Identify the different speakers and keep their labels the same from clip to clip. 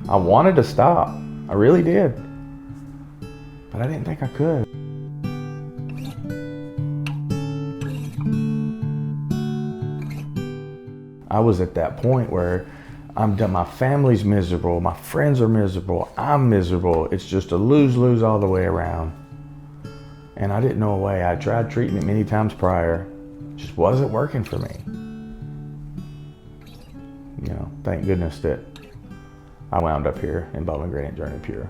Speaker 1: I wanted to stop. I really did. But I didn't think I could. I was at that point where I'm done. My family's miserable. My friends are miserable. I'm miserable. It's just a lose-lose all the way around. And I didn't know a way. I tried treatment many times prior. It just wasn't working for me. You know, thank goodness that I wound up here in Bowling Green at Journey Pure.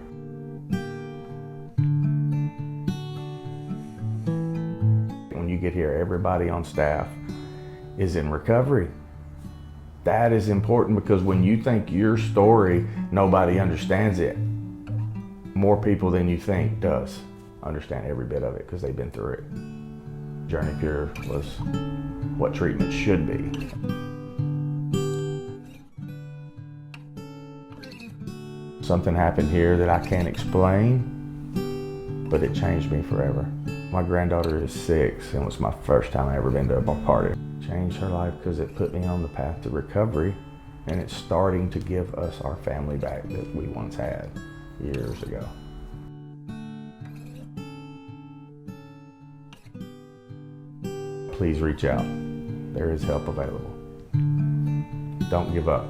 Speaker 1: When you get here, everybody on staff is in recovery. That is important, because when you think your story, nobody understands it. More people than you think does understand every bit of it, because they've been through it. Journey Pure was what treatment should be. Something happened here that I can't explain, but it changed me forever. My granddaughter is 6, and it was my first time I ever been to a party. Changed her life because it put me on the path to recovery, and it's starting to give us our family back that we once had years ago. Please reach out. There is help available. Don't give up.